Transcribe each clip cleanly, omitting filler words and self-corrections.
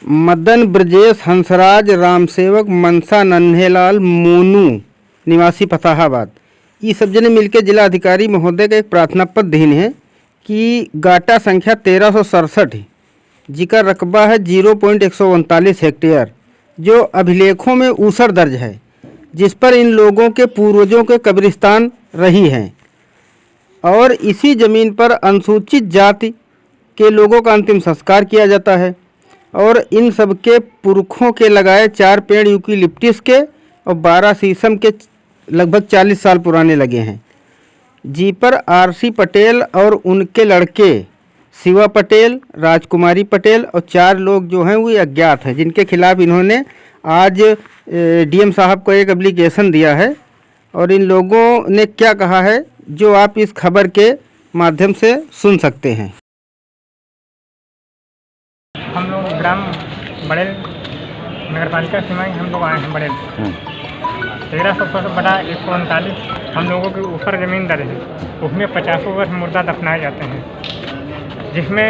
मदन ब्रजेश हंसराज रामसेवक मनसा नन्हेलाल मोनू निवासी फताहाबाद, ये सब जने मिलकर जिला अधिकारी महोदय का एक प्रार्थना पत्र देन है कि गाटा संख्या 1367 है, जिका रकबा है 0.139 हेक्टेयर, जो अभिलेखों में ऊसर दर्ज है, जिस पर इन लोगों के पूर्वजों के कब्रिस्तान रही हैं और इसी ज़मीन पर अनुसूचित जाति के लोगों का अंतिम संस्कार किया जाता है और इन सब के पुरखों के लगाए 4 पेड़ यूकेलिप्टस के और 12 शीशम के लगभग 40 साल पुराने लगे हैं, जी पर आरसी पटेल और उनके लड़के शिवा पटेल, राजकुमारी पटेल और 4 लोग जो हैं वो अज्ञात हैं, जिनके खिलाफ इन्होंने आज डीएम साहब को एक एप्लीकेशन दिया है। और इन लोगों ने क्या कहा है जो आप इस खबर के माध्यम से सुन सकते हैं। हम लोग ग्राम बड़ेल नगर पालिका सीमाएँ हम लोग आए हैं बड़ेल 1300/139 हम लोगों की ऊपर ज़मीन दर्ज है, उसमें 50 वर्ष मुर्दा दफनाए जाते हैं, जिसमें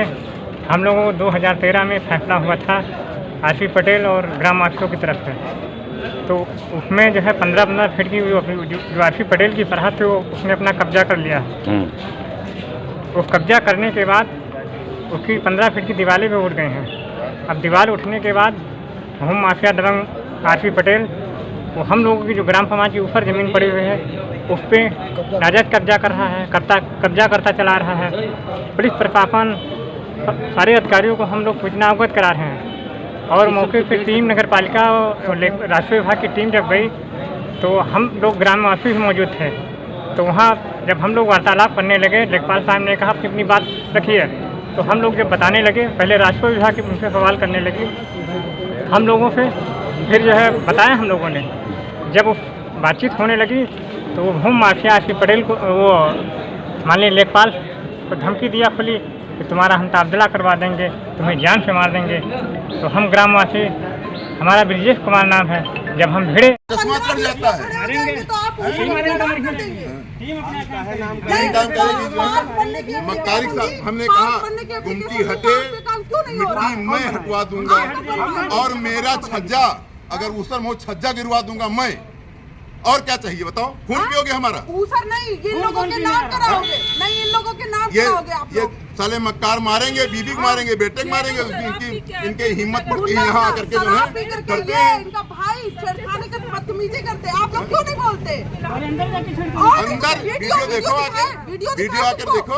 हम लोगों को 2013 में फैसला हुआ था आरसी पटेल और ग्राम वासियों की तरफ से। तो उसमें जो है 15-15 फीट की जो आरसी पटेल की फरहत थी वो उसने अपना कब्जा कर लिया। वो कब्जा करने के बाद उसकी 15 फीट की दीवारें भी उठ गई हैं। अब दीवार उठने के बाद होम माफिया दबंग आरसी पटेल वो हम लोगों की जो ग्राम समाज की ऊपर ज़मीन पड़ी हुई है उस पर नाजायज़ कब्जा कर रहा है, कब्जा करता चला रहा है। पुलिस प्रशासन सारे अधिकारियों को हम लोग सूचना अवगत करा रहे हैं और मौके पर टीम नगर पालिका और राजस्व विभाग की टीम जब गई तो हम लोग ग्रामवासी भी मौजूद थे। तो वहाँ जब हम लोग वार्तालाप करने लगे, लेखपाल साहब ने कहा कि अपनी बात रखिए, तो हम लोग जब बताने लगे, पहले राजस्व विभाग के उनसे सवाल करने लगे हम लोगों से, फिर जो है बताया हम लोगों ने। जब बातचीत होने लगी तो वो होम माफिया आरसी पटेल को वो माननीय लेखपाल को धमकी दिया खुली कि तुम्हारा हम तबादला करवा देंगे, तुम्हें जान से मार देंगे। तो हम ग्रामवासी, हमारा ब्रजेश कुमार नाम है, जब हम भिड़े मक्कारी साहब हमने कहा गुमटी हटे मिट्टी मैं हटवा दूंगा और मेरा छज्जा अगर ऊसर में छज्जा गिरवा दूंगा मैं। और क्या चाहिए बताओ? खून पियोगे हमारा? ऊसर नहीं, इन लोगों के नाम कराओगे, नहीं इन लोगों के नाम कराओगे आप ये साले मक्कार मारेंगे, बीबी को मारेंगे, बेटे को मारेंगे। इनकी हिम्मत पड़ती है यहाँ आकर के जो है करते हैं। इनका भाई छेड़खानी का बदतमीजी करते हैं, आप लोग क्यों नहीं बोलते? अंदर वीडियो देखो, आके वीडियो आकर देखो,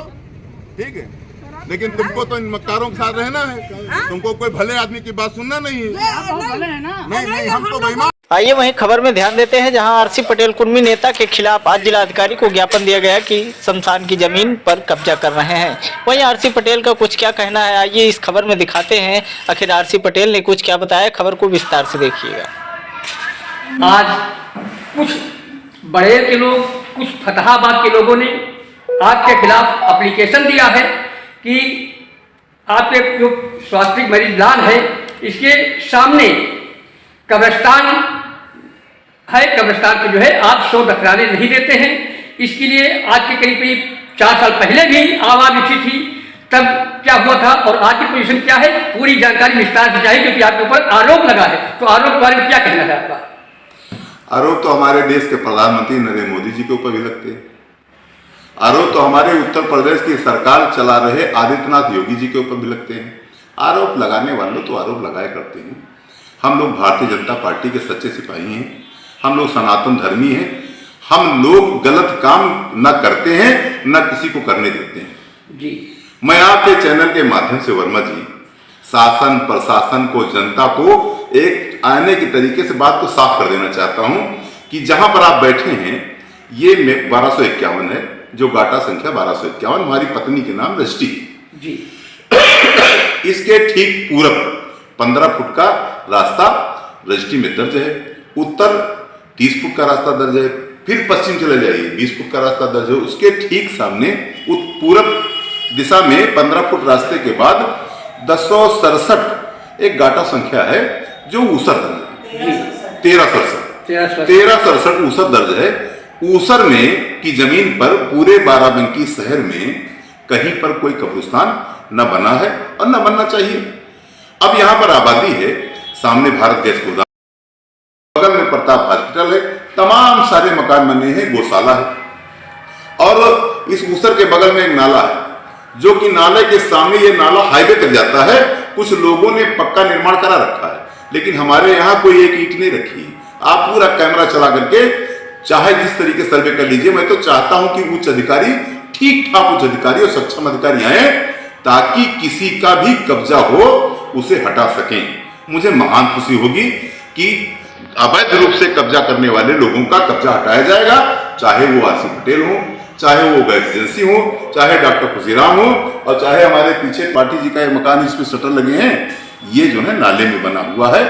ठीक है। लेकिन तुमको तो इन मक्कारों के साथ रहना है, तुमको कोई भले आदमी की बात सुनना नहीं है। नहीं, हम तो बेईमान। आइए वहीं खबर में ध्यान देते हैं, जहां आरसी पटेल कुर्मी नेता के खिलाफ आज जिलाधिकारी को ज्ञापन दिया गया कि शमशान की जमीन पर कब्जा कर रहे हैं। वहीं आरसी पटेल का कुछ क्या कहना है, आइए इस खबर में दिखाते हैं। आखिर आरसी पटेल ने कुछ क्या बताया, खबर को विस्तार से देखिएगा। आज कुछ बड़ेल के लोग, कुछ फतहाबाद के लोगों ने आपके खिलाफ एप्लीकेशन दिया है कि आपके जो स्वास्थ्य मरीज लाल है इसके सामने कब्रिस्तान है, कब्रिस्तान पे जो है आप 100 दफनाने नहीं देते हैं। इसके लिए आज के करीब 4 साल पहले भी आवाज उठी थी, तब क्या हुआ था और आज की पोजीशन क्या है, पूरी जानकारी विस्तार से चाहिए, क्योंकि आपके ऊपर आरोप लगा है। तो आरोप के बारे में क्या कहना है आपका? आरोप तो हमारे देश के प्रधानमंत्री नरेंद्र मोदी जी के ऊपर भी लगते हैं। आरोप तो हमारे उत्तर प्रदेश की सरकार चला रहे आदित्यनाथ योगी जी के ऊपर भी लगते हैं। आरोप लगाने वालों तो आरोप लगाया करते हैं। हम लोग भारतीय जनता पार्टी के सच्चे सिपाही हैं, हम लोग सनातन धर्मी हैं, हम लोग गलत काम न करते हैं न किसी को करने देते हैं जी। मैं आपके चैनल के माध्यम से वर्मा जी शासन प्रशासन को, जनता को एक आईने के तरीके से बात को साफ कर देना चाहता हूं कि जहां पर आप बैठे हैं ये 1251 है, जो गाटा संख्या 1251 हमारी पत्नी के नाम रष्टि जी। इसके ठीक पूरब 15 फुट का रास्ता रजिस्ट्री में दर्ज है, उत्तर 30 फुट का रास्ता दर्ज है, फिर पश्चिम चले जाइए 20 फुट का रास्ता दर्ज है। उसके ठीक सामने पूरब दिशा में 15 फुट रास्ते के बाद 1067 एक गाटा संख्या है जो ऊसर दर्ज है। 1367 ऊसर दर्ज है। ऊसर में की जमीन पर पूरे बाराबंकी शहर में कहीं पर कोई कब्रिस्तान न बना है और न बनना चाहिए। अब यहाँ पर आबादी है, सामने भारत गैस गोदाम, बगल में प्रताप हॉस्पिटल है, तमाम सारे मकान बने हैं, गौशाला है, और इस ऊसर के बगल में एक नाला है, जो कि नाले के सामने ये नाला हाईवे तक जाता है। कुछ लोगों ने पक्का निर्माण करा रखा है, लेकिन हमारे यहाँ कोई एक ईंट नहीं रखी। आप पूरा कैमरा चला करके चाहे जिस तरीके सर्वे कर लीजिए। मैं तो चाहता हूं कि उच्च अधिकारी, ठीक ठाक उच्च अधिकारी और सक्षम अधिकारी आए, ताकि किसी का भी कब्जा हो उसे हटा सकें। मुझे महान खुशी होगी कि अवैध रूप से कब्जा करने वाले लोगों का कब्जा हटाया जाएगा, चाहे वो आरसी पटेल हो, चाहे वो गैस एजेंसी हो, चाहे डॉक्टर खुशीराम हो, और चाहे हमारे पीछे पार्टी जी का एक मकान जिसपे शटर लगे हैं, ये जो है नाले में बना हुआ है,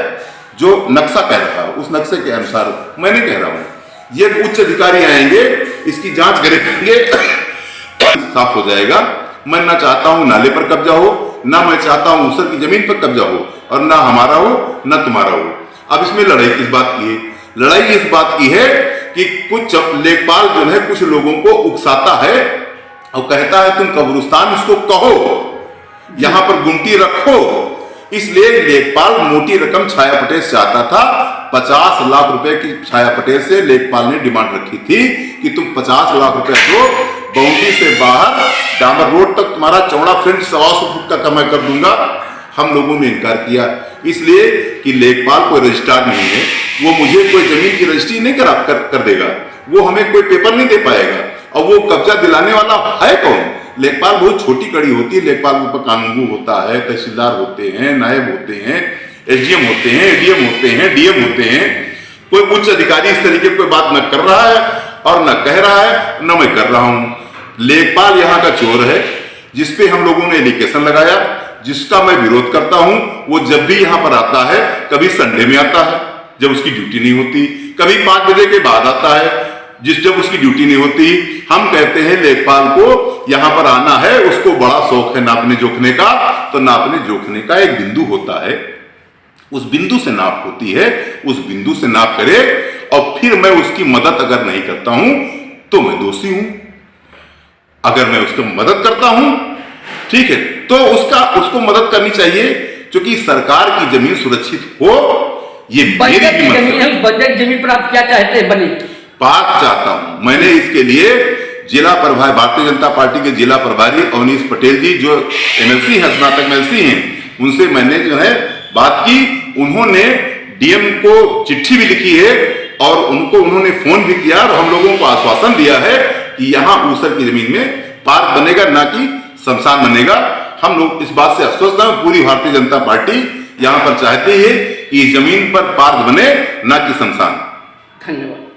जो नक्शा कह रहा है उस नक्शे के अनुसार मैं नहीं कह रहा हूं। ये उच्च अधिकारी आएंगे, इसकी जांच करेंगे, साफ हो जाएगा। मैं ना चाहता हूं नाले पर कब्जा हो, ना मैं चाहता हूं ऊसर की जमीन पर कब्जा हो, और ना हमारा हो ना तुम्हारा हो। अब इसमें लड़ाई किस बात की है? लड़ाई इस बात की है कि कुछ लेखपाल जो है कुछ लोगों को उकसाता है और कहता है तुम कब्रिस्तान इसको कहो, यहां पर गुमटी रखो। इसलिए लेखपाल मोटी रकम छाया पटेल से चाहता था। 50 लाख रुपए की छाया पटेल से लेखपाल ने डिमांड रखी थी कि तुम 50 लाख रुपए दो, बाउंड्री से बाहर डामर रोड तक तुम्हारा चौड़ा फ्रंट 125 फुट का मैं कर दूंगा। हम लोगों ने इनकार किया, इसलिए कि लेखपाल कोई रजिस्ट्रार नहीं है, वो मुझे कोई जमीन की रजिस्ट्री नहीं कर देगा, वो हमें कोई पेपर नहीं दे पाएगा, और वो कब्जा दिलाने वाला है कौन? लेखपाल बहुत छोटी कड़ी होती है। लेखपाल के ऊपर कानूनगो होता है, तहसीलदार होते हैं, नायब होते हैं, एसडीएम होते हैं, एडीएम होते हैं, डीएम होते हैं। कोई उच्च अधिकारी इस तरीके कोई बात न कर रहा है और न कह रहा है, न मैं कर रहा हूं। लेखपाल यहाँ का चोर है, जिसपे हम लोगों ने एलिगेशन लगाया, जिसका मैं विरोध करता हूं। वो जब भी यहां पर आता है, कभी संडे में आता है जब उसकी ड्यूटी नहीं होती, कभी 5 बजे के बाद आता है जब उसकी ड्यूटी नहीं होती। हम कहते हैं लेखपाल को यहां पर आना है, उसको बड़ा शौक है नापने जोखने का, तो नापने जोखने का एक बिंदु होता है, उस बिंदु से नाप होती है, उस बिंदु से नाप करे, और फिर मैं उसकी मदद अगर नहीं करता हूं तो मैं दोषी हूं। अगर मैं उसकी मदद करता हूं, ठीक है, तो उसको मदद करनी चाहिए, क्योंकि सरकार की जमीन सुरक्षित हो। ये मेरी बंजर जमीन पर आप क्या चाहते हैं बने? पार्क चाहता हूं। मैंने इसके लिए जिला प्रभारी, भारतीय जनता पार्टी के जिला प्रभारी अवनीश पटेल जी, जो एमएलसी है, स्नातक एमएलसी हैं, उनसे मैंने जो है बात की। उन्होंने डीएम को चिट्ठी भी लिखी है, और उन्होंने फोन भी किया, और हम लोगों को आश्वासन दिया है कि यहाँ ऊसर की जमीन में पार्क बनेगा, ना कि शमशान बनेगा। हम लोग इस बात से आश्वस्त हैं। पूरी भारतीय जनता पार्टी यहाँ पर चाहती है कि जमीन पर पार्क बने, ना कि शमशान। धन्यवाद।